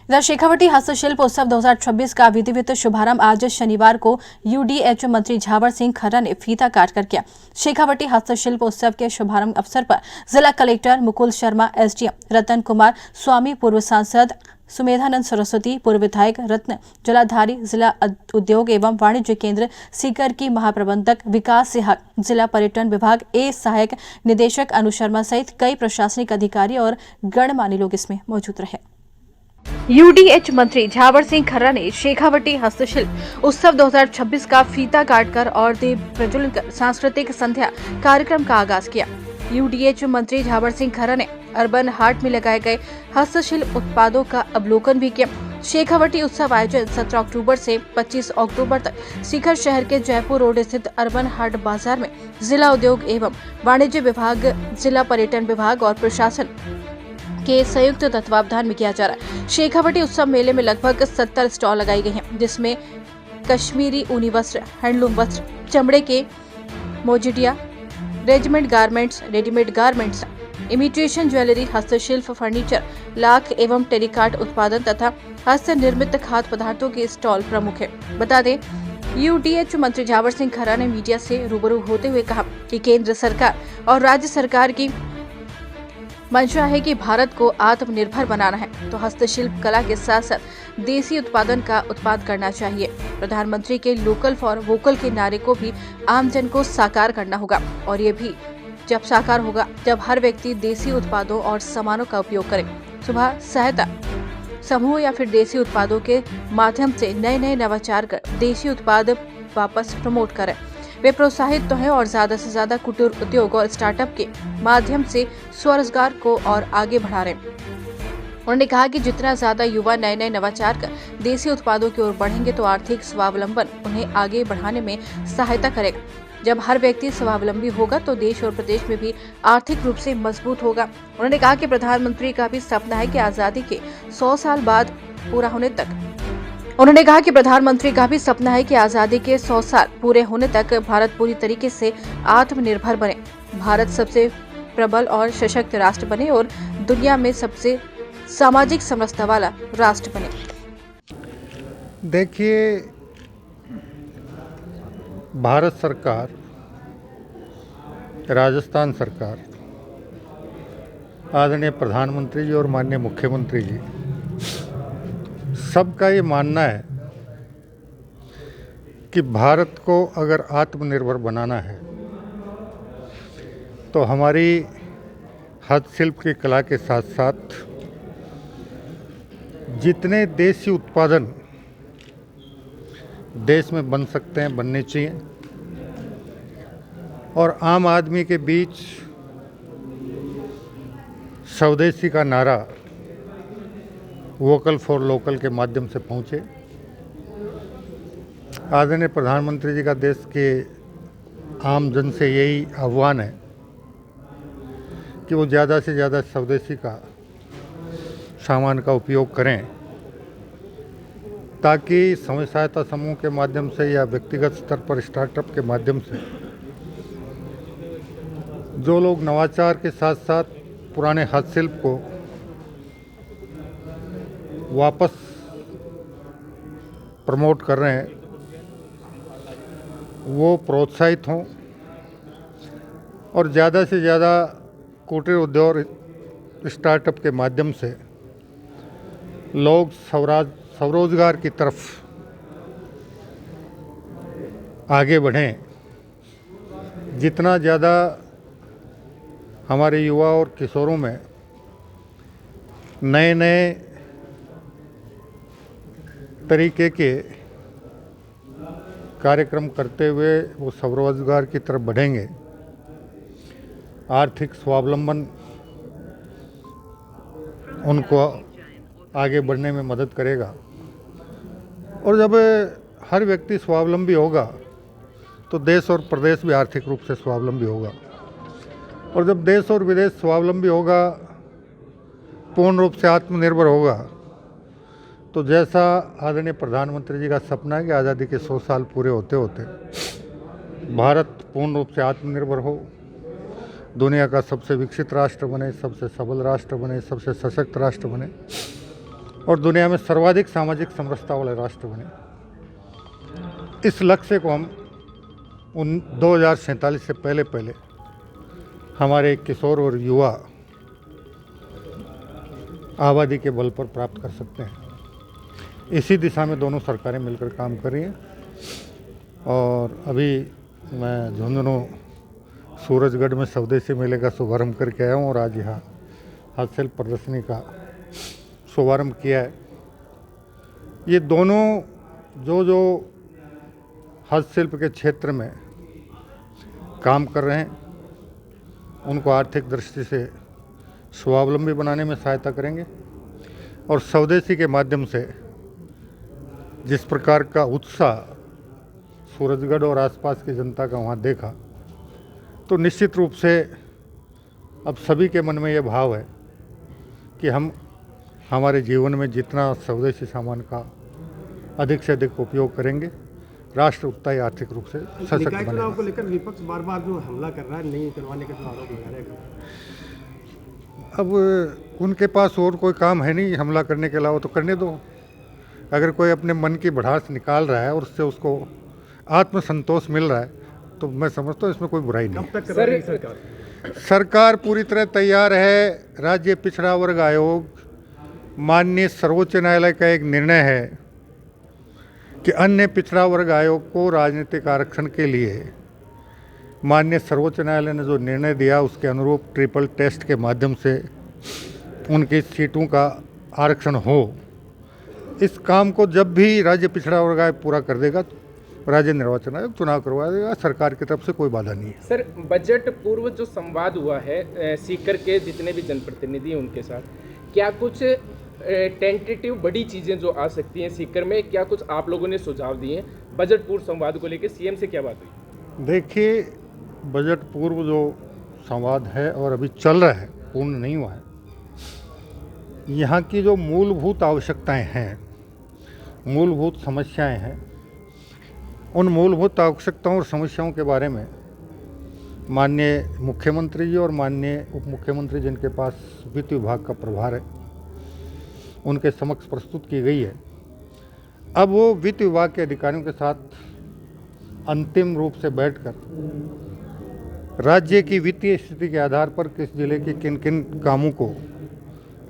इधर शेखावटी हस्तशिल्प उत्सव 2026 का विधिवत शुभारंभ आज शनिवार को यूडीएच मंत्री झावर सिंह खर्रा ने फीता काटकर किया। शेखावटी हस्तशिल्प उत्सव के शुभारंभ अवसर पर जिला कलेक्टर मुकुल शर्मा, एसडीएम रतन कुमार स्वामी, पूर्व सांसद सुमेधानंद सरस्वती, पूर्व विधायक रत्न जलाधारी, जिला उद्योग एवं वाणिज्य केंद्र सीकर की महाप्रबंधक विकास सिहाग, जिला पर्यटन विभाग ए सहायक निदेशक अनु शर्मा सहित कई प्रशासनिक अधिकारी और गणमान्य लोग इसमें मौजूद रहे। यूडीएच मंत्री झावर सिंह खर्रा ने शेखावटी हस्तशिल्प उत्सव 2026 का फीता काटकर और दीप प्रज्वलन कर सांस्कृतिक संध्या कार्यक्रम का आगाज किया। यूडीएच मंत्री झावर सिंह खर्रा ने अर्बन हाट में लगाए गए हस्तशिल्प उत्पादों का अवलोकन भी किया। शेखावटी उत्सव आयोजन 17 अक्टूबर से 25 अक्टूबर तक सीकर शहर के जयपुर रोड स्थित अर्बन हाट बाजार में जिला उद्योग एवं वाणिज्य विभाग, जिला पर्यटन विभाग और प्रशासन के संयुक्त तत्वावधान में किया जा रहा है। शेखावटी उत्सव मेले में लगभग 70 स्टॉल लगाई गई हैं, जिसमें कश्मीरी ऊनी वस्त्र, हैंडलूम वस्त्र, चमड़े के मोजिटिया, रेडीमेड गारमेंट्स, इमिटेशन ज्वेलरी, हस्तशिल्प, फर्नीचर, लाख एवं टेरिकाट उत्पादन तथा हस्त निर्मित खाद्य पदार्थों के स्टॉल प्रमुख है। बता दें, यूडीएच मंत्री झावर सिंह खर्रा ने मीडिया से रूबरू होते हुए कहा कि केंद्र सरकार और राज्य सरकार की मंशा है कि भारत को आत्मनिर्भर बनाना है, तो हस्तशिल्प कला के साथ साथ देसी उत्पादन का उत्पाद करना चाहिए। प्रधानमंत्री के लोकल फॉर वोकल के नारे को भी आमजन को साकार करना होगा, और ये भी जब साकार होगा जब हर व्यक्ति देसी उत्पादों और सामानों का उपयोग करे। सुबह सहायता समूह या फिर देसी उत्पादों के माध्यम से नए नवाचार कर देसी उत्पाद वापस प्रमोट करें। वे प्रोत्साहित तो हैं और ज्यादा से ज्यादा कुटीर उद्योग और स्टार्टअप के माध्यम से स्वरोजगार को और आगे बढ़ा रहे हैं। उन्होंने कहा कि जितना ज्यादा युवा नए नवाचार कर देसी उत्पादों की ओर बढ़ेंगे तो आर्थिक स्वावलंबन उन्हें आगे बढ़ाने में सहायता करेगा। जब हर व्यक्ति स्वावलंबी होगा तो देश और प्रदेश में भी आर्थिक रूप से मजबूत होगा। उन्होंने कहा कि प्रधानमंत्री का भी सपना है कि आजादी के 100 साल बाद पूरा होने तक भारत पूरी तरीके से आत्मनिर्भर बने, भारत सबसे प्रबल और सशक्त राष्ट्र बने और दुनिया में सबसे सामाजिक समरसता वाला राष्ट्र बने। देखिए, भारत सरकार, राजस्थान सरकार, आदरणीय प्रधानमंत्री जी और माननीय मुख्यमंत्री जी, सबका ये मानना है कि भारत को अगर आत्मनिर्भर बनाना है तो हमारी हस्तशिल्प की कला के साथ साथ जितने देसी उत्पादन देश में बन सकते हैं बनने चाहिए, और आम आदमी के बीच स्वदेशी का नारा वोकल फॉर लोकल के माध्यम से पहुंचे। आदरणीय प्रधानमंत्री जी का देश के आम जन से यही आह्वान है कि वो ज़्यादा से ज़्यादा स्वदेशी का सामान का उपयोग करें, ताकि स्वयं सहायता समूह के माध्यम से या व्यक्तिगत स्तर पर स्टार्टअप के माध्यम से जो लोग नवाचार के साथ साथ पुराने हस्तशिल्प को वापस प्रमोट कर रहे हैं, वो प्रोत्साहित हों और ज़्यादा से ज़्यादा कुटीर उद्योग स्टार्टअप के माध्यम से लोग स्वरोजगार की तरफ आगे बढ़ें। जितना ज़्यादा हमारे युवा और किशोरों में नए तरीके के कार्यक्रम करते हुए वो स्वरोजगार की तरफ बढ़ेंगे, आर्थिक स्वावलंबन उनको आगे बढ़ने में मदद करेगा। और जब हर व्यक्ति स्वावलंबी होगा तो देश और प्रदेश भी आर्थिक रूप से स्वावलंबी होगा, और जब देश और विदेश स्वावलंबी होगा, पूर्ण रूप से आत्मनिर्भर होगा, तो जैसा आदरणीय प्रधानमंत्री जी का सपना है कि आज़ादी के 100 साल पूरे होते होते भारत पूर्ण रूप से आत्मनिर्भर हो, दुनिया का सबसे विकसित राष्ट्र बने, सबसे सबल राष्ट्र बने, सबसे सशक्त राष्ट्र बने, और दुनिया में सर्वाधिक सामाजिक समरसता वाले राष्ट्र बने। इस लक्ष्य को हम 2047 से पहले हमारे किशोर और युवा आबादी के बल पर प्राप्त कर सकते हैं। इसी दिशा में दोनों सरकारें मिलकर काम कर रही हैं। और अभी मैं झुंझुनू सूरजगढ़ में स्वदेशी मेले का शुभारंभ करके आया हूँ और आज यहाँ हस्तशिल्प प्रदर्शनी का शुभारंभ किया है। ये दोनों जो हस्तशिल्प के क्षेत्र में काम कर रहे हैं उनको आर्थिक दृष्टि से स्वावलंबी बनाने में सहायता करेंगे। और स्वदेशी के माध्यम से जिस प्रकार का उत्साह सूरजगढ़ और आसपास की जनता का वहाँ देखा, तो निश्चित रूप से अब सभी के मन में ये भाव है कि हम हमारे जीवन में जितना स्वदेशी सामान का अधिक से अधिक उपयोग करेंगे, राष्ट्र उतना ही आर्थिक रूप से सशक्त निकाय चुनाव बनेगा। को लेकर विपक्ष बार बार जो हमला कर रहा है, नहीं करवाने का जो आरोप लगा रहेगा। अब उनके पास और कोई काम है नहीं हमला करने के अलावा, तो करने दो। अगर कोई अपने मन की भड़ास निकाल रहा है और उससे उसको आत्मसंतोष मिल रहा है तो मैं समझता हूँ इसमें कोई बुराई नहीं। कब तक करवाएगी सरकार? सरकार पूरी तरह तैयार है। राज्य पिछड़ा वर्ग आयोग, माननीय सर्वोच्च न्यायालय का एक निर्णय है कि अन्य पिछड़ा वर्ग आयोग को राजनीतिक आरक्षण के लिए माननीय सर्वोच्च न्यायालय ने जो निर्णय दिया उसके अनुरूप ट्रिपल टेस्ट के माध्यम से उनकी सीटों का आरक्षण हो। इस काम को जब भी राज्य पिछड़ा वर्ग आयोग पूरा कर देगा तो राज्य निर्वाचन आयोग चुनाव करवा देगा। सरकार की तरफ से कोई बाधा नहीं है। सर, बजट पूर्व जो संवाद हुआ है सीकर के जितने भी जनप्रतिनिधि हैं उनके साथ, क्या कुछ टेंटेटिव बड़ी चीज़ें जो आ सकती हैं सीकर में, क्या कुछ आप लोगों ने सुझाव दिए हैं बजट पूर्व संवाद को लेकर? सीएम से क्या बात हुई? देखिए, बजट पूर्व जो संवाद है और अभी चल रहा है, पूर्ण नहीं हुआ है, यहाँ की जो मूलभूत आवश्यकताएं हैं, मूलभूत समस्याएं हैं, उन मूलभूत आवश्यकताओं और समस्याओं के बारे में माननीय मुख्यमंत्री जी और माननीय उप मुख्यमंत्री जिनके पास वित्त विभाग का प्रभार है उनके समक्ष प्रस्तुत की गई है। अब वो वित्त विभाग के अधिकारियों के साथ अंतिम रूप से बैठकर राज्य की वित्तीय स्थिति के आधार पर किस जिले के किन किन कामों को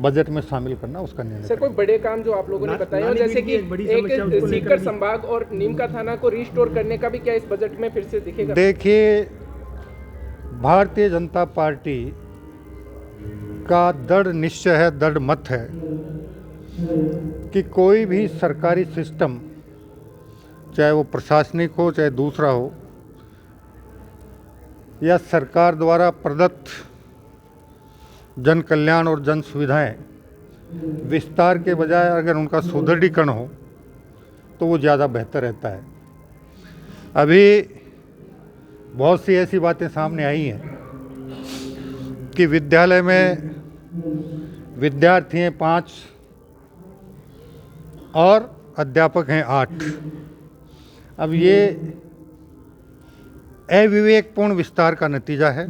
बजट में शामिल करना उसका निर्णय। सर, कोई बड़े काम जो आप लोगों ने बताए हो, जैसे कि एक सीकर संभाग और नीमका थाना को रिस्टोर करने का भी क्या इस बजट में फिर से दिखेगा? देखिए, भारतीय जनता पार्टी का दृढ़ निश्चय है, दृढ़ मत है कि कोई भी सरकारी सिस्टम, चाहे वो प्रशासनिक हो चाहे दूसरा हो, या सरकार द्वारा प्रदत्त जन कल्याण और जन सुविधाएं विस्तार के बजाय अगर उनका सुदृढ़ीकरण हो तो वो ज़्यादा बेहतर रहता है। अभी बहुत सी ऐसी बातें सामने आई हैं कि विद्यालय में विद्यार्थी हैं 5 और अध्यापक हैं 8। अब ये अविवेकपूर्ण विस्तार का नतीजा है।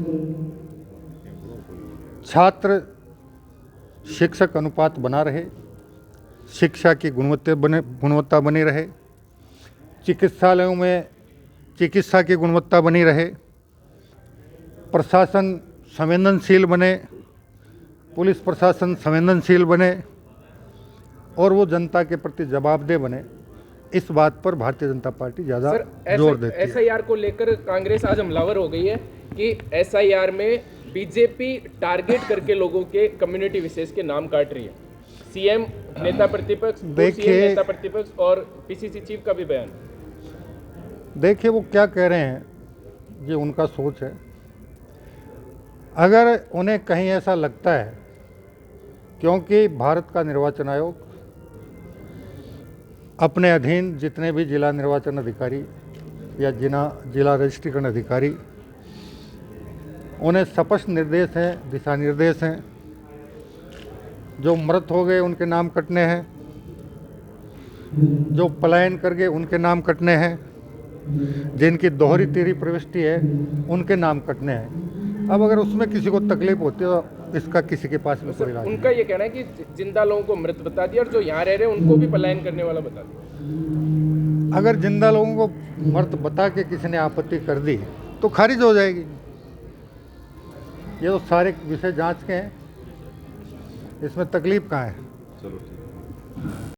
छात्र शिक्षक अनुपात बना रहे, शिक्षा की गुणवत्ता बनी रहे, चिकित्सालयों में चिकित्सा की गुणवत्ता बनी रहे, प्रशासन संवेदनशील बने, पुलिस प्रशासन संवेदनशील बने और वो जनता के प्रति जवाबदेह बने। इस बात पर भारतीय जनता पार्टी ज़्यादा जोर देती है। SIR को लेकर कांग्रेस आज हमलावर हो गई है कि SIR में बीजेपी टारगेट करके लोगों के कम्युनिटी विशेष के नाम काट रही है। सीएम नेता प्रतिपक्ष, नेता प्रतिपक्ष और PCC चीफ का भी बयान। देखिए, वो क्या कह रहे हैं ये उनका सोच है। अगर उन्हें कहीं ऐसा लगता है, क्योंकि भारत का निर्वाचन आयोग अपने अधीन जितने भी जिला निर्वाचन अधिकारी या जिला रजिस्ट्रीकरण अधिकारी, उन्हें स्पष्ट निर्देश हैं, दिशा निर्देश हैं। जो मृत हो गए उनके नाम कटने हैं, जो पलायन कर गए उनके नाम कटने हैं, जिनकी दोहरी तीरी प्रविष्टि है उनके नाम कटने हैं। अब अगर उसमें किसी को तकलीफ होती है तो इसका किसी के पास में कोई इलाज उनका ये कहना है कि जिंदा लोगों को मृत बता दिया और जो यहाँ रह रहे हैं उनको भी पलायन करने वाला बता दिया। नहीं। अगर जिंदा लोगों को मर्द बता के किसी ने आपत्ति कर दी तो खारिज हो जाएगी। ये तो सारे विषय जांच के हैं, इसमें तकलीफ कहाँ है।